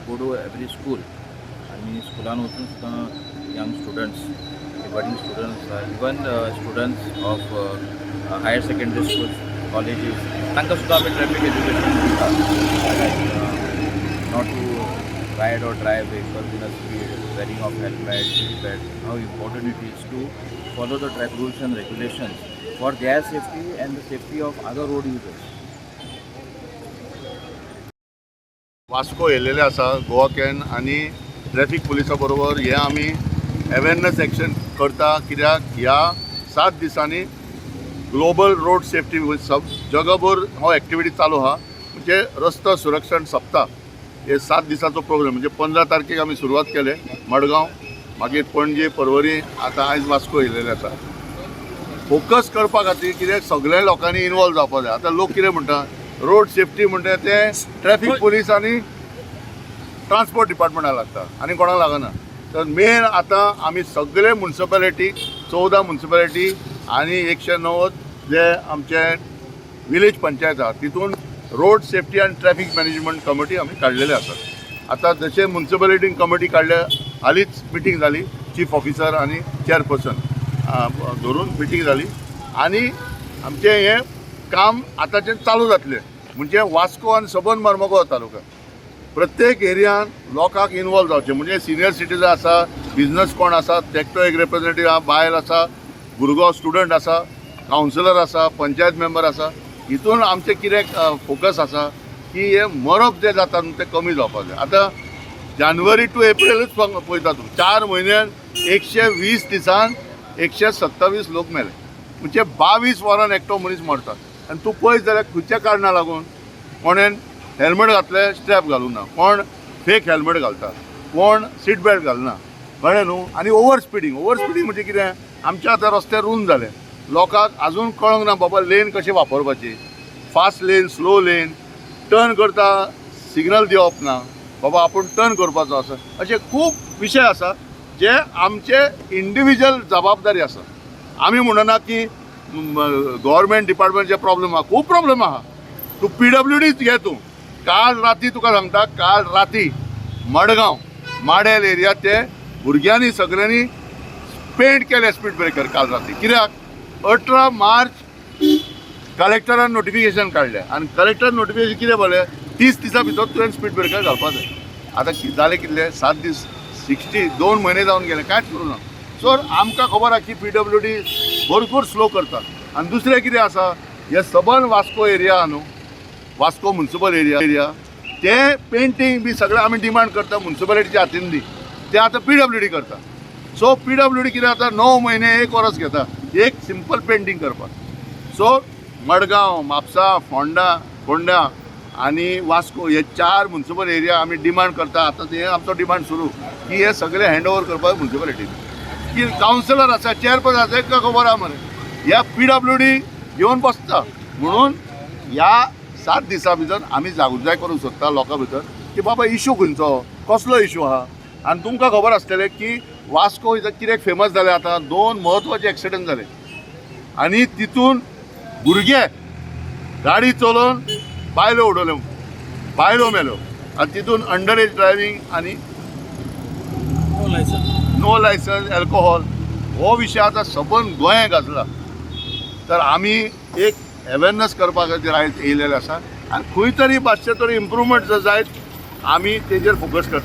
go to every school. आणि स्कुलान वचून सुद्दां young students, budding students, even students of higher secondary schools, colleges, तांकां सुद्दां आमी ट्रॅफिक एज्युकेशन दिता, not to ride or drive vehicles in a speed, wearing of helmet, seatbelt, how important it is to follow the traffic rules and regulations for their safety and the safety of other road users. Vasco येयलेले आसा गोवाकॅन आनी traffic पुलिसा बरोबर हे आमी awareness action करता, कित्याक ह्या 7 दिसांनी ग्लोबल रोड सेफ्टी जगभर हो एक्टिविटी चालू आहा, म्हणजे रस्तो सुरक्षण सप्ताह. हे 7 दिसाचो प्रोग्राम, म्हणजे 15 तारखेक आमी सुरवात केले मडगांव, मागीर पणजे, पर्वरी, आतां आयज वास्को येयलेले आसा. फोकस करपा खातीर कित्याक सगळ्या लोकांनी इनवॉल्व जावपा जाय. आतां लोक कितें म्हणटा, रोड सेफ्टी म्हणटा ते ट्रॅफिक पुलीस आनी ट्रान्सपोर्ट डिपार्टमेंटाक लागता आनी कोणाक लागना. तर मेन आतां आमी सगळे म्युनिसिपालिटी 14 म्युनिसिपालिटी आनी 190 जे आमचे विलेज पंचायत आहा तितून रोड सेफ्टी आनी ट्रॅफिक मॅनेजमेंट कमिटी आमी काडलेले आसात. आतां जशें म्युनिसिपालिटीन कमिटी काडल्या, हालींच मिटींग जाली, चीफ ऑफिसर आनी चेअरपर्सन धरून मिटींग जाली आनी आमचें हें काम आतांचें चालू जातलें. म्हणजे वास्को आनी सबंद मर्मगोवा तालुका प्रत्येक एरियान लोकांक इनवॉल्व जावचें. म्हणजे सिनियर सिटीजन आसा, बिजनस कोण आसा, तेकटो एक रिप्रेझेंटेटीव आहा, बायल आसा, भुरगो स्टुडंट आसा, कावन्सिलर आसा, पंचायत मेंबर आसा. हितून आमचें कितें फोकस आसा की हे मरप जे जाता न्हू तें कमी जावपाक जाय. आतां जानेवारी टू एप्रिलूच पळयता तूं, 4 म्हयन्यान 120 दिसान 127 लोक मेले, म्हणजे 22 वरान एकटो मनीस मरता. आनी तूं पळयत जाल्यार खंयच्या कारणाक लागून कोणें हेल्मेट घातलें, स्ट्रॅप घालूंक ना, कोण फेक हेल्मेट घालता, कोण सीट बेल्ट घालना, कळ्ळें न्हू. आनी ओवर स्पिडींग म्हणजे कितें, आमच्या आतां रस्ते रूंद जाले, लोकांक आजून कळोंक ना बाबा लेन कशी वापरपाची, fast lane, slow lane, turn करता सिग्नल दिवप ना, बाबा आपूण टर्न करपाचो आसा. अशे खूब विशय आसा जे आमचे इंडिविज्युअल जबाबदारी आसा. आमी म्हणना की गव्हर्मेंट डिपार्टमेंटचे प्रॉब्लेम आहा, खूब प्रॉब्लेम आहा. तूं PWDच घे, तूं काल राती तुका सांगता, काल राती मडगांव माडेल एरिया ते भुरग्यांनी सगळ्यांनी पेंट केले स्पीड ब्रेकर काल राती. कित्याक 18 मार्च कलेक्टरान नोटिफिकेशन काडलें आनी कलेक्टर नोटिफिकेशन कितें बोलें, 30 दिसां भितर तुवें स्पीड ब्रेकर घालपा जाय. आतां जालें कितले 7 दीस, 2 म्हयने जावन गेले, कांयच करूं ना. सो आमकां खबर आहा की PWD भरपूर स्लो करता. आनी दुसरें कितें आसा, हे सबंद वास्को एरिया आहा न्हू, वास्को म्युनिसिपल एरिया ते पेंटींग बी सगळें आमी डिमांड करता म्युनिसिपालिटीच्या हातीन दी, ते आतां PWD करता. सो PWD कितें जाता, 9 म्हयने 1 वर्स घेता एक सिंपल पेंटींग करपाक. सो मडगांव, म्हापसा, फोंडा आनी वास्को हे 4 म्युनिसिपल एरिया आमी डिमांड करता. आतां हे आमचो डिमांड सुरू की हे सगळे हँड ओवर करपाक म्युनिसिपालिटीन. की कावन्सिलर आसा, चेअरपर्सन आसा, एक खबर आहा मरे, ह्या PWD घेवन बसता. म्हणून ह्या 7 दिसां भितर आमी जागृताय करूंक सोदता लोकां भितर की बाबा इशू खंयचो, कसलो इशू आहा. आनी तुमकां खबर आसतलें की वास्को कित्याक फेमस जालें, आतां 2 म्हत्वाचे एक्सिडेंट जाले आनी तितून भुरगे गाडी चलोवन बायलो उडोवल्यो, बायलो मेल्यो. आनी तितून अंडर एज ड्रायव्हिंग आनी नो लायसन्स, एल्कोहॉल हो विशय आतां सबंद गोंयांत गाजला. तर आमी एक अवेरनेस करपा खातीर आयज येयलेले आसा आनी खंय तरी मातशें तरी इम्प्रुवमेंट जर जायत आमी तेजेर फोकस करता.